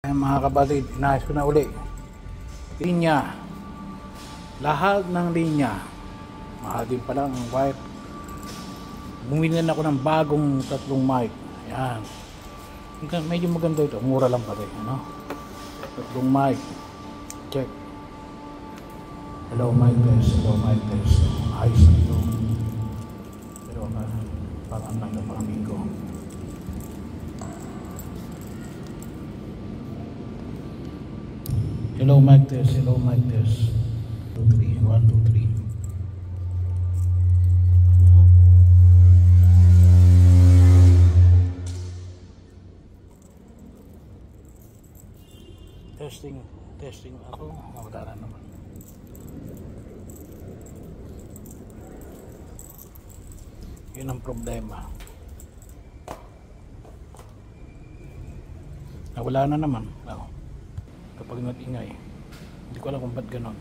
Mga kapatid, inayos ko na uli. Linya. Lahat ng linya. Mahal din pala ang wire. Bumili na ako ng bagong tatlong mic. Ayan. Medyo maganda ito. Mura lang pa rin. Ano? Tatlong mic. Check. Hello mic test. Hello mic test. Ayos na ito. Pero parang lang ng mga amigo. Hello mic test, hello mic test. 2, 3, 1, 2, 3. Testing ako. Wala na naman. Yun ang problema. Wala na naman. Kapag nag-ingay, hindi ko alam kung ba't ganon.